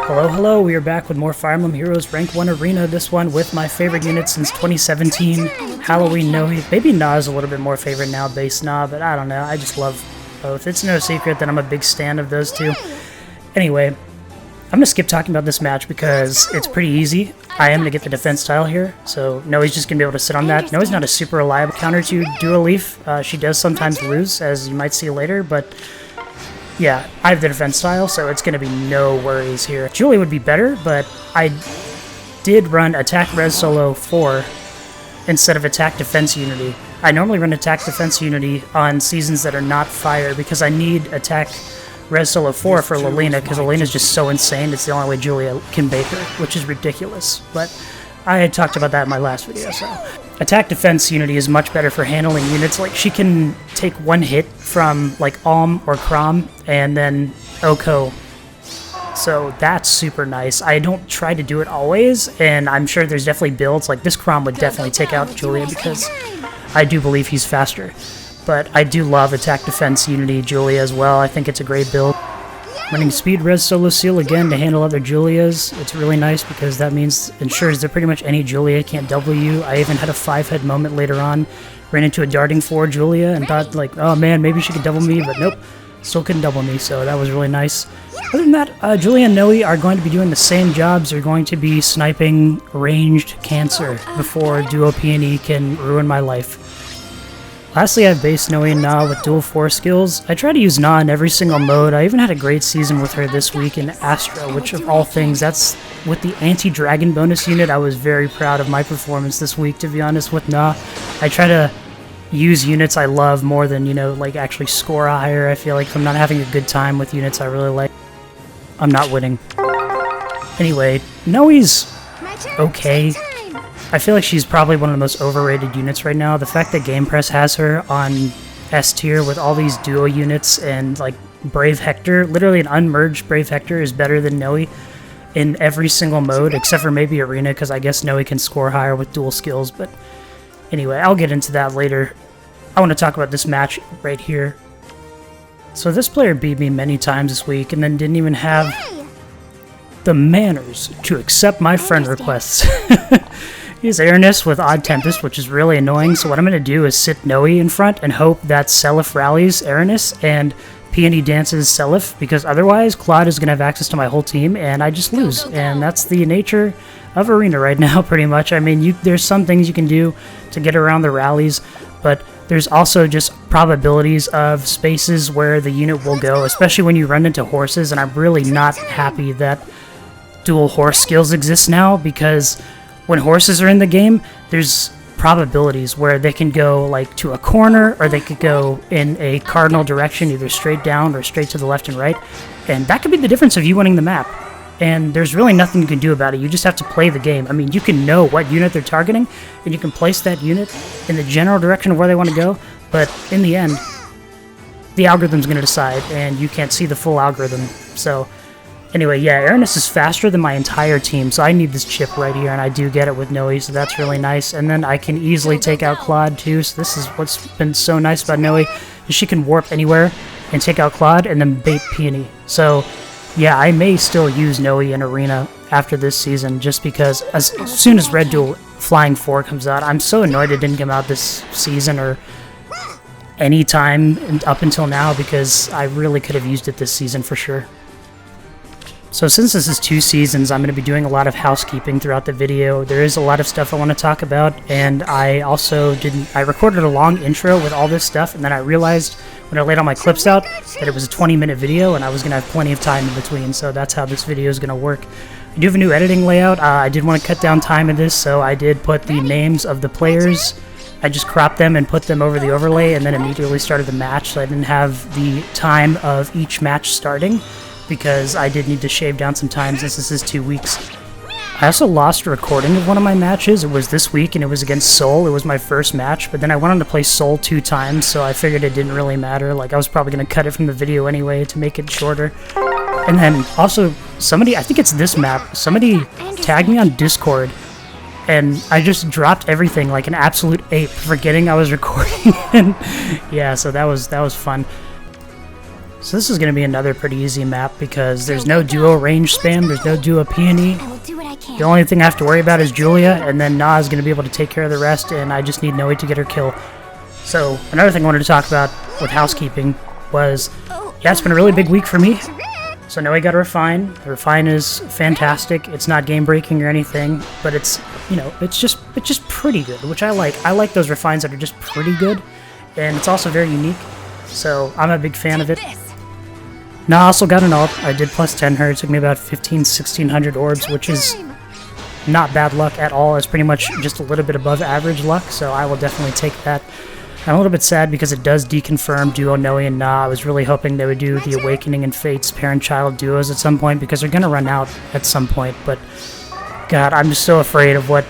Hello, hello, we are back with more Fire Emblem Heroes Rank 1 Arena, this one with my favorite unit since 2017, Halloween Nowi. Maybe Na is a little bit more favorite now, base Na, but I don't know, I just love both. It's no secret that I'm a big stan of those two. Anyway, I'm going to skip talking about this match because it's pretty easy. I am going to get the defense tile here, so Nowi's just going to be able to sit on that. Nowi's not a super reliable counter to Dual Leaf. She does sometimes lose, as you might see later, but yeah, I have the defense tile, so it's going to be no worries here. Julia would be better, but I did run Attack Res Solo 4 instead of Attack Defense Unity. I normally run Attack Defense Unity on seasons that are not Fire because I need Attack Res Solo 4 for Lilina because Lilina's just so insane. It's the only way Julia can bake her, which is ridiculous. But I had talked about that in my last video, so. Attack Defense Unity is much better for handling units. Like, she can take one hit from, like, Alm or Crom, and then Oko. So that's super nice. I don't try to do it always, and I'm sure there's definitely builds. Like, this Crom would definitely take out Julia because I do believe he's faster. But I do love Attack Defense Unity Julia as well. I think it's a great build. Running Speed Res Solo Seal again to handle other Julias. It's really nice because that ensures that pretty much any Julia can't double you. I even had a 5-head moment later on. Ran into a Darting 4 Julia and thought like, oh man, maybe she could double me, but nope. Still couldn't double me, so that was really nice. Other than that, Julia and Nowi are going to be doing the same jobs. They're going to be sniping ranged cancer before Duo Peony can ruin my life. Lastly, I have base Nowi and Na with dual 4 skills. I try to use Na in every single mode. I even had a great season with her this week in Astra, which of all things, that's with the anti-dragon bonus unit. I was very proud of my performance this week, to be honest, with Na. I try to use units I love more than, you know, like actually score higher. I feel like if I'm not having a good time with units I really like, I'm not winning. Anyway, Nowi's okay. I feel like she's probably one of the most overrated units right now. The fact that Game Press has her on S tier with all these duo units and like Brave Hector, literally an unmerged Brave Hector is better than Nowi in every single mode except for maybe Arena because I guess Nowi can score higher with dual skills. But anyway, I'll get into that later. I want to talk about this match right here. So this player beat me many times this week and then didn't even have the manners to accept my friend requests. He's Airness with Odd Tempest, which is really annoying, so what I'm going to do is sit Nowi in front and hope that Seliph rallies Airness and Peony dances Seliph, because otherwise Claude is going to have access to my whole team and I just lose. And that's the nature of Arena right now, pretty much. I mean, there's some things you can do to get around the rallies, but there's also just probabilities of spaces where the unit will go, especially when you run into horses, and I'm really not happy that dual horse skills exist now, because when horses are in the game, there's probabilities where they can go like to a corner or they could go in a cardinal direction, either straight down or straight to the left and right. And that could be the difference of you winning the map. And there's really nothing you can do about it. You just have to play the game. I mean, you can know what unit they're targeting and you can place that unit in the general direction of where they want to go. But in the end, the algorithm's going to decide and you can't see the full algorithm. So anyway, yeah, Airness is faster than my entire team, so I need this chip right here, and I do get it with Nowi, so that's really nice. And then I can easily take out Claude, too, so this is what's been so nice about Nowi, is she can warp anywhere and take out Claude and then bait Peony. So, yeah, I may still use Nowi in Arena after this season, just because as soon as Red Duel Flying 4 comes out, I'm so annoyed it didn't come out this season or any time up until now, because I really could have used it this season for sure. So since this is 2 seasons, I'm going to be doing a lot of housekeeping throughout the video. There is a lot of stuff I want to talk about, and I also I recorded a long intro with all this stuff, and then I realized when I laid all my clips out that it was a 20-minute video, and I was going to have plenty of time in between, so that's how this video is going to work. I do have a new editing layout. I did want to cut down time in this, so I did put the names of the players. I just cropped them and put them over the overlay, and then immediately started the match, so I didn't have the time of each match starting, because I did need to shave down some time since this is 2 weeks. I also lost a recording of one of my matches. It was this week and it was against Soul. It was my first match, but then I went on to play Soul 2 times, so I figured it didn't really matter. Like, I was probably going to cut it from the video anyway to make it shorter. And then also, somebody, I think it's this map, somebody tagged me on Discord and I just dropped everything like an absolute ape, forgetting I was recording. And yeah, so that was fun. So this is going to be another pretty easy map because there's no duo range spam, there's no duo peony. The only thing I have to worry about is Julia, and then Na is going to be able to take care of the rest, and I just need Nowi to get her kill. So another thing I wanted to talk about with housekeeping was, yeah, it's been a really big week for me. So Nowi got a refine. The refine is fantastic. It's not game breaking or anything, but it's, you know, it's just pretty good, which I like. I like those refines that are just pretty good, and it's also very unique. So I'm a big fan of it. Now I also got an ult. I did plus 10 her. It took me about 1600 orbs, which is not bad luck at all. It's pretty much just a little bit above average luck, so I will definitely take that. I'm a little bit sad because it does deconfirm duo Nowi and Na. I was really hoping they would do the Awakening and Fates parent-child duos at some point because they're going to run out at some point, but God, I'm just so afraid of what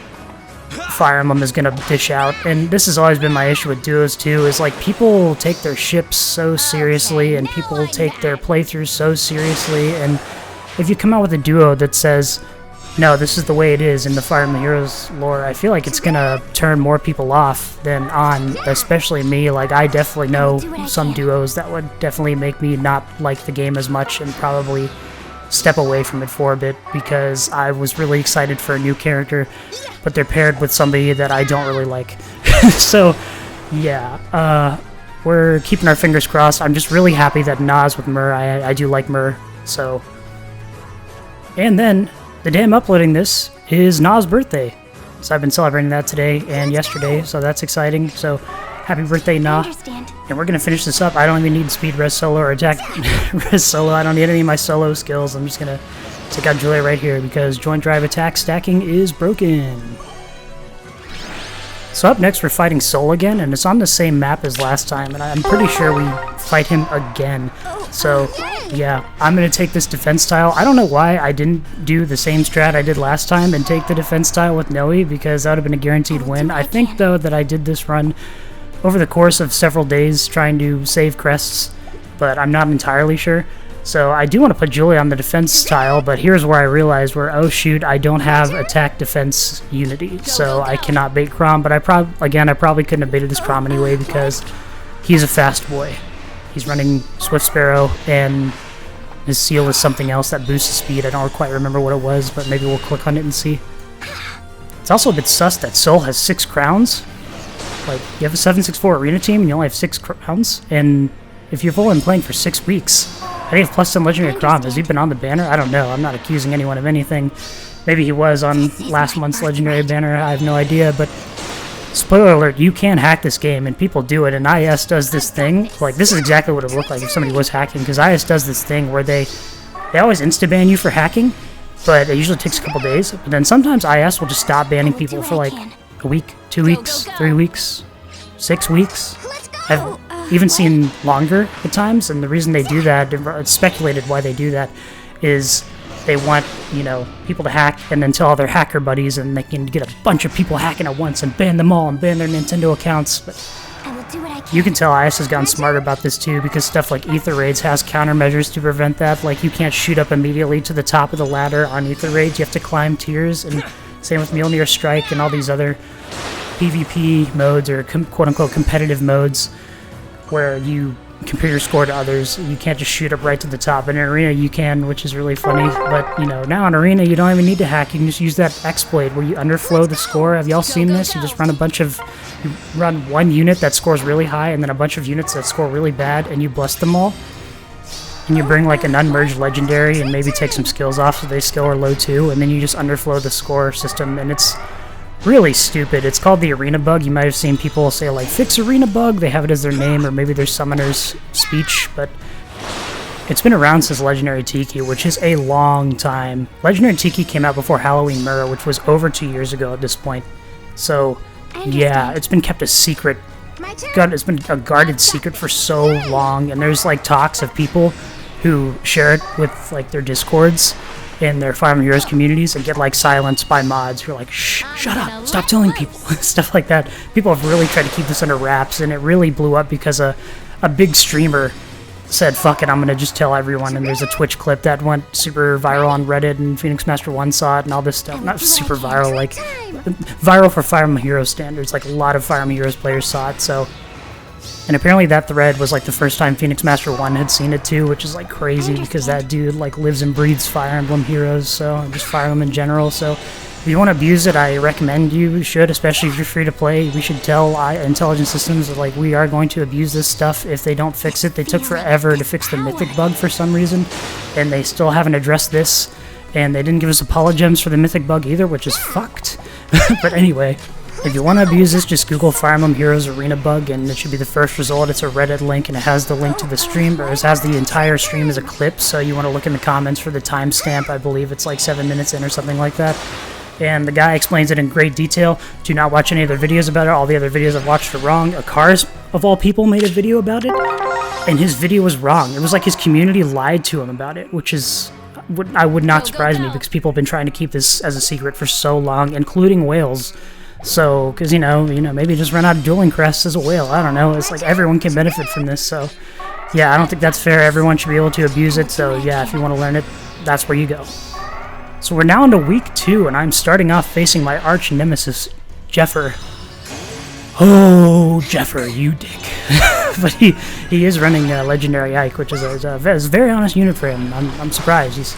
Fire Emblem is going to dish out. And this has always been my issue with duos too, is like people take their ships so seriously and people take their playthroughs so seriously, and if you come out with a duo that says, no, this is the way it is in the Fire Emblem Heroes lore, I feel like it's gonna turn more people off than on, especially me. Like, I definitely know some duos that would definitely make me not like the game as much and probably step away from it for a bit because I was really excited for a new character, but they're paired with somebody that I don't really like. So, yeah, we're keeping our fingers crossed. I'm just really happy that Na's with Myrrh. I do like Myrrh, so. And then, the day I'm uploading this is Na's birthday. So I've been celebrating that today and yesterday, so that's exciting. So happy birthday, Na. And we're going to finish this up. I don't even need speed res solo or attack res solo. I don't need any of my solo skills. I'm just going to take out Julia right here because joint drive attack stacking is broken. So up next we're fighting Sol again, and it's on the same map as last time, and I'm pretty sure we fight him again. So yeah, I'm going to take this defense tile. I don't know why I didn't do the same strat I did last time and take the defense tile with Nowi, because that would have been a guaranteed win. I think though that I did this run over the course of several days trying to save crests, but I'm not entirely sure. So I do want to put Julia on the defense tile, but here's where I realized where, oh shoot, I don't have attack defense unity, so I cannot bait Chrom, but I probably couldn't have baited this Chrom anyway because he's a fast boy. He's running Swift Sparrow, and his seal is something else that boosts his speed. I don't quite remember what it was, but maybe we'll click on it and see. It's also a bit sus that Sol has 6 crowns. Like, you have a 764 arena team and you only have 6 crowns, and if you've only been playing for 6 weeks, I think plus some legendary Chrom. Has he been on the banner? I don't know. I'm not accusing anyone of anything. Maybe he was on last month's legendary banner. I have no idea, but spoiler alert, you can hack this game, and people do it, and IS does this thing. Like, this is exactly what it would look like if somebody was hacking, because IS does this thing where they always insta-ban you for hacking, but it usually takes a couple days. But then sometimes IS will just stop banning people for like a week, 2 weeks, 3 weeks, 6 weeks. I've even seen longer at times, and the reason they do that, it's speculated why they do that, is they want, you know, people to hack and then tell all their hacker buddies, and they can get a bunch of people hacking at once and ban them all and ban their Nintendo accounts. But you can tell IS has gotten smarter about this too, because stuff like Ether Raids has countermeasures to prevent that. Like, you can't shoot up immediately to the top of the ladder on Ether Raids. You have to climb tiers, and same with Mjolnir Strike and all these other PvP modes or quote-unquote competitive modes where you compare your score to others. You can't just shoot up right to the top. In Arena you can, which is really funny, but you know, now in Arena you don't even need to hack. You can just use that exploit where you underflow the score. Have y'all seen this? You just run you run one unit that scores really high and then a bunch of units that score really bad, and you bless them all. And you bring like an unmerged legendary and maybe take some skills off so they skill are low too, and then you just underflow the score system, and it's really stupid. It's called the Arena Bug. You might have seen people say like, fix Arena Bug. They have it as their name, or maybe their summoner's speech, but it's been around since Legendary Tiki, which is a long time. Legendary Tiki came out before Halloween Mirror, which was over 2 years ago at this point. So yeah, it's been kept a secret. God, it's been a guarded secret for so long, and there's like talks of people who share it with like their discords in their Fire Emblem Heroes communities and get like silenced by mods who are like, shh, shut up, stop telling people, stuff like that. People have really tried to keep this under wraps, and it really blew up because a big streamer said, fuck it, I'm gonna just tell everyone, and there's a Twitch clip that went super viral on Reddit, and Phoenix Master 1 saw it and all this stuff. Not super viral, like viral for Fire Emblem Heroes standards. Like, a lot of Fire Emblem Heroes players saw it, so And apparently that thread was like the first time Phoenix Master 1 had seen it too, which is like crazy because that dude like lives and breathes Fire Emblem Heroes, so just Fire Emblem in general. So if you want to abuse it, I recommend you should, especially if you're free to play. We should tell intelligent systems that like we are going to abuse this stuff if they don't fix it. They took forever to fix the mythic bug for some reason, and they still haven't addressed this, and they didn't give us apologems for the mythic bug either, which is fucked. But anyway, if you want to abuse this, just Google Fire Emblem Heroes Arena bug, and it should be the first result. It's a Reddit link, and it has the link to the stream, or it has the entire stream as a clip, so you want to look in the comments for the timestamp. I believe it's like 7 minutes in or something like that. And the guy explains it in great detail. Do not watch any other videos about it. All the other videos I've watched are wrong. Cars, of all people, made a video about it, and his video was wrong. It was like his community lied to him about it, which is... would not surprise me, because people have been trying to keep this as a secret for so long, including whales. So, because, you know, maybe just run out of dueling crests as a whale. I don't know. It's like everyone can benefit from this, so... yeah, I don't think that's fair. Everyone should be able to abuse it, so yeah, if you want to learn it, that's where you go. So we're now into week 2, and I'm starting off facing my arch nemesis, Jeffer. Oh, Jeffer, you dick. But he is running Legendary Ike, which is a very honest unit for him. I'm surprised.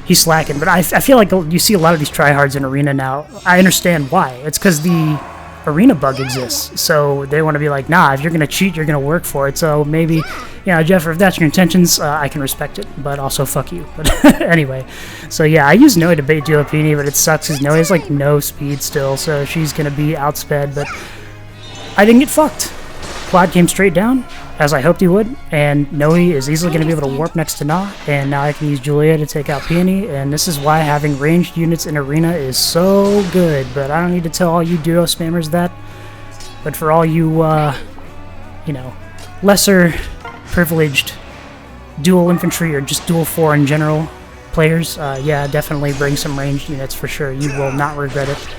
He's slacking, but I feel like you see a lot of these tryhards in Arena now. I understand why. It's because the Arena bug exists, so they want to be like, nah, if you're going to cheat, you're going to work for it. So maybe, you know, Jeffer, if that's your intentions, I can respect it, but also fuck you. But anyway, so yeah, I use Nowi to bait Duopini, but it sucks because Nowi has like no speed still, so she's going to be outsped, but I didn't get fucked. Quad came straight down, as I hoped he would, and Nowi is easily going to be able to warp next to Na, and now I can use Julia to take out Peony, and this is why having ranged units in Arena is so good, but I don't need to tell all you duo spammers that. But for all you, you know, lesser privileged dual infantry or just dual 4 in general players, yeah, definitely bring some ranged units for sure. You will not regret it.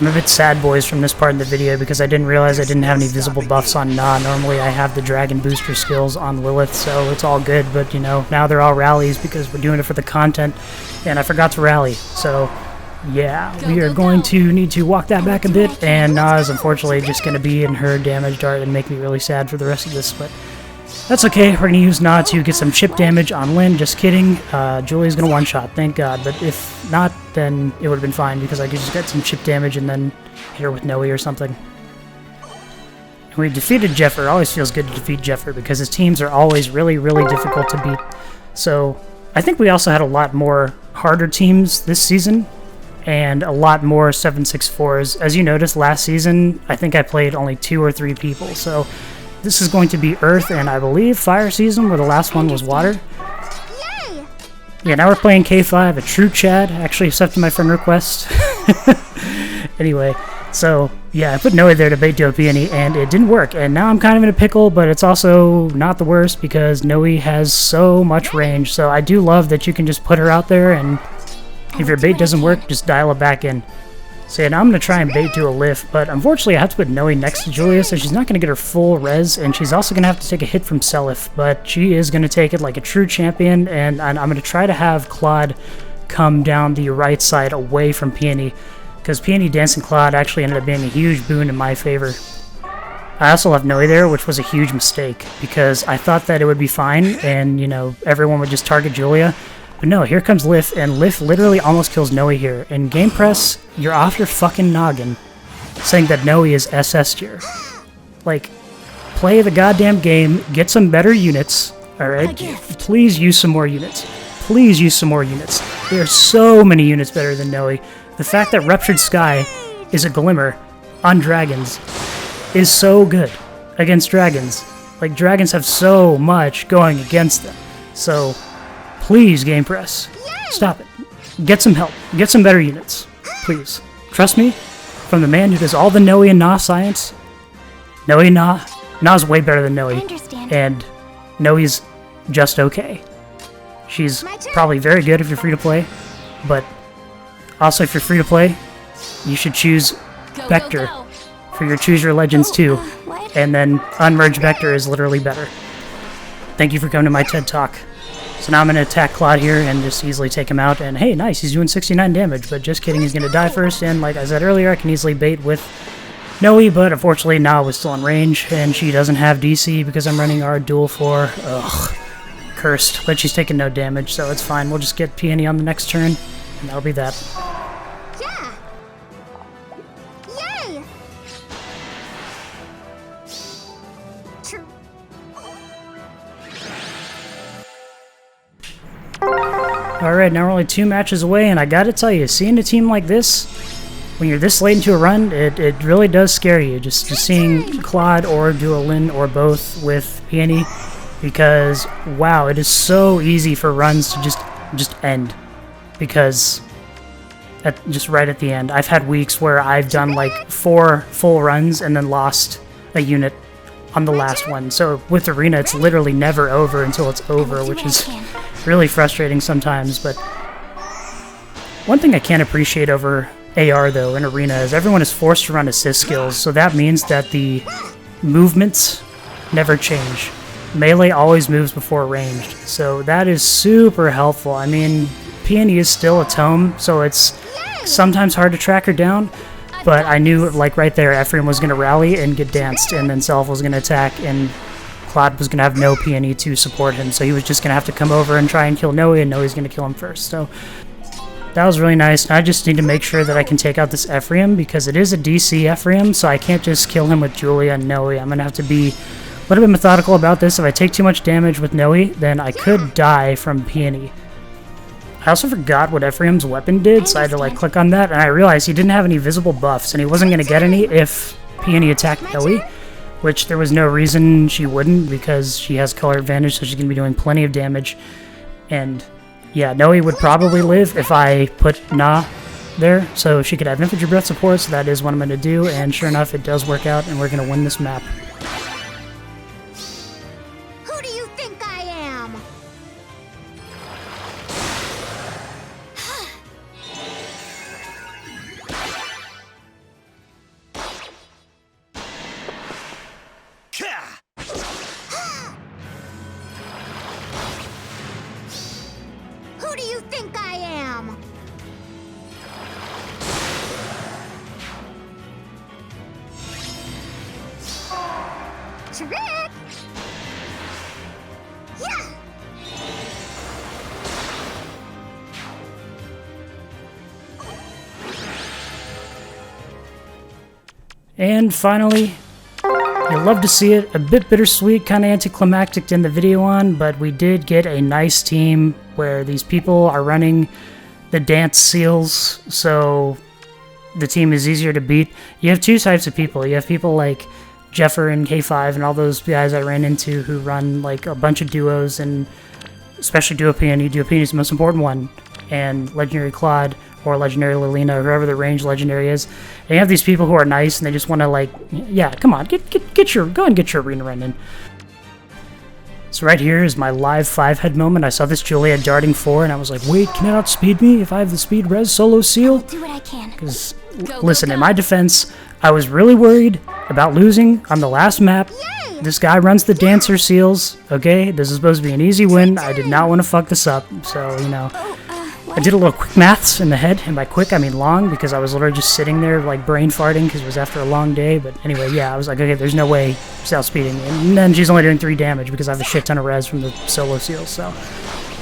I'm a bit sad, boys, from this part of the video because I didn't realize I didn't have any visible buffs on Na. Normally I have the Dragon Booster skills on Lilith, so it's all good, but, you know, now they're all rallies because we're doing it for the content, and I forgot to rally. So, yeah, we are going to need to walk that back a bit, and Na is unfortunately just going to be in her damage art and make me really sad for the rest of this, but that's okay. We're going to use Na to get some chip damage on Lyn. Just kidding. Julia's going to one-shot, thank God. But if not, then it would have been fine because I could just get some chip damage and then hit her with Nowi or something. And we defeated Jeffer. It always feels good to defeat Jeffer because his teams are always really, really difficult to beat. So I think we also had a lot more harder teams this season and a lot more 7/6/4s. As you noticed, last season, I think I played only 2 or 3 people. So this is going to be Earth and I believe Fire season, where the last one was Water. Yeah, now we're playing K5, a true Chad. Actually accepted my friend request. Anyway, so yeah, I put Nowi there to bait Duopini, and it didn't work. And now I'm kind of in a pickle, but it's also not the worst because Nowi has so much range. So I do love that you can just put her out there, and if your bait doesn't work, just dial it back in. So yeah, now I'm going to try and bait to a lift, but unfortunately I have to put Nowi next to Julia, so she's not going to get her full res, and she's also going to have to take a hit from Seliph, but she is going to take it like a true champion, and I'm going to try to have Claude come down the right side away from Peony, because Peony dancing Claude actually ended up being a huge boon in my favor. I also left Nowi there, which was a huge mistake, because I thought that it would be fine, and, you know, everyone would just target Julia. But no, here comes Lif, and Lif literally almost kills Nowi here. In Game Press, you're off your fucking noggin saying that Nowi is SS tier. Like, play the goddamn game, get some better units, alright? Please use some more units. Please use some more units. There are so many units better than Nowi. The fact that Ruptured Sky is a Glimmer on dragons is so good against dragons. Like, dragons have so much going against them. So please, Game Press, stop it. Get some help. Get some better units. Please. Trust me, from the man who does all the Nowi and Na science, Nowi and Na, Na's way better than Nowi, and Nowi's just okay. She's probably very good if you're free to play, but also if you're free to play, you should choose Vector for your Choose Your Legends too, and then Unmerged Vector is literally better. Thank you for coming to my TED Talk. So now I'm going to attack Claude here and just easily take him out. And hey, nice, he's doing 69 damage, but just kidding, he's going to die first. And like I said earlier, I can easily bait with Nowi, but unfortunately Na was still in range, and she doesn't have DC because I'm running our dual 4. Ugh. Cursed, but she's taking no damage, so it's fine. We'll just get Peony on the next turn, and that'll be that. Yeah. Yay. Alright, now we're only 2 matches away, and I gotta tell you, seeing a team like this, when you're this late into a run, it really does scare you. Just seeing Claude or Duolin or both with Peony, because wow, it is so easy for runs to just end, because just right at the end. I've had weeks where I've done like 4 full runs and then lost a unit on the last one. So with Arena, it's literally never over until it's over, which is really frustrating sometimes. But one thing I can't appreciate over AR though in Arena is everyone is forced to run assist skills, so that means that the movements never change. Melee always moves before ranged, so that is super helpful. I mean, Peony is still a tome, so it's sometimes hard to track her down, but I knew, like right there, Ephraim was going to rally and get danced, and then Self was going to attack, and Claude was going to have no Peony to support him, so he was just going to have to come over and try and kill Nowi, and Nowi's going to kill him first. So that was really nice. I just need to make sure that I can take out this Ephraim, because it is a DC Ephraim, so I can't just kill him with Julia and Nowi. I'm going to have to be a little bit methodical about this. If I take too much damage with Nowi, then I could die from Peony. I also forgot what Ephraim's weapon did, so I had to like click on that, and I realized he didn't have any visible buffs, and he wasn't going to get any if Peony attacked Nowi, which there was no reason she wouldn't, because she has color advantage, so she's going to be doing plenty of damage. And yeah, Nowi would probably live if I put Na there, so she could have infantry breath support, so that is what I'm going to do, and sure enough, it does work out, and we're going to win this map. Who do you think I am? Who do you think I am? Trick! Yeah! And finally, you'll love to see it, a bit bittersweet, kind of anticlimactic to end the video on, but we did get a nice team where these people are running the dance seals, so the team is easier to beat. You have 2 types of people. You have people like Jeffer and K5 and all those guys I ran into who run like a bunch of duos, and especially Duo Peony. Duo Peony is the most important one, and Legendary Claude or Legendary Lilina, or whoever the range legendary is. And you have these people who are nice and they just want to like, yeah, come on, go and get your arena run in. So right here is my live 5-head moment. I saw this Julia darting 4 and I was like, wait, can it outspeed me if I have the speed res solo seal? Do what I can. Because, listen, in my defense, I was really worried about losing on the last map. Yay! This guy runs the dancer seals, okay? This is supposed to be an easy win. I did not want to fuck this up, so, you know. I did a little quick maths in the head, and by quick I mean long, because I was literally just sitting there like brain farting because it was after a long day. But anyway, yeah, I was like, okay, there's no way she's outspeeding me. And then she's only doing 3 damage because I have a shit ton of res from the solo seals. So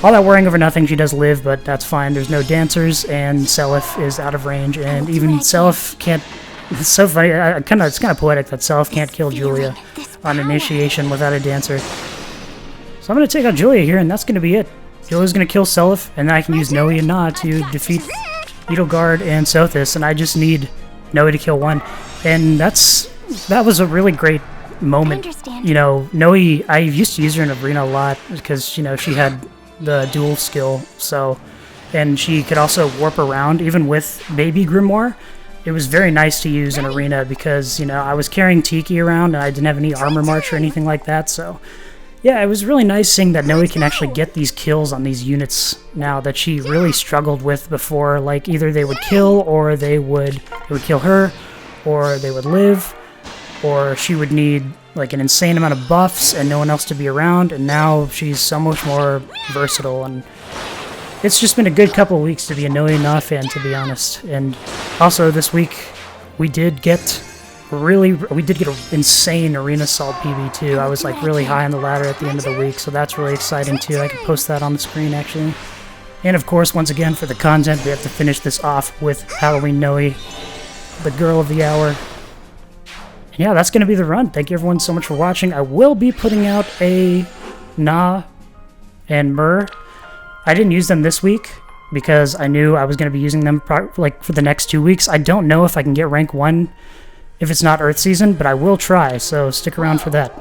all that worrying over nothing, she does live, but that's fine. There's no dancers, and Seliph is out of range, and even Seliph can't. It's so funny. It's kind of poetic that Seliph can't kill Julia on initiation without a dancer. So I'm gonna take out Julia here, and that's gonna be it. Julia's going to kill Seliph, and then I can use Nowi and Na to defeat Edelgard and Sothis, and I just need Nowi to kill 1. And that was a really great moment. You know, Nowi, I used to use her in Arena a lot because, you know, she had the dual skill, so, and she could also warp around, even with Baby Grimoire. It was very nice to use in Arena because, you know, I was carrying Tiki around, and I didn't have any armor march or anything like that, so yeah, it was really nice seeing that Nowi can actually get these kills on these units now that she really struggled with before. Like, either they would kill, or it would kill her, or they would live, or she would need like an insane amount of buffs and no one else to be around, and now she's so much more versatile, and it's just been a good couple of weeks to be a Nowi Na fan, to be honest. And also this week we did get we did get an insane Arena Salt PB too. I was like really high on the ladder at the end of the week, so that's really exciting too. I can post that on the screen actually. And of course, once again, for the content, we have to finish this off with Halloween Nowi, the girl of the hour. And yeah, that's going to be the run. Thank you everyone so much for watching. I will be putting out a Na and Myrrh. I didn't use them this week because I knew I was going to be using them like for the next 2 weeks. I don't know if I can get rank 1 if it's not Earth Season, but I will try, so stick around for that.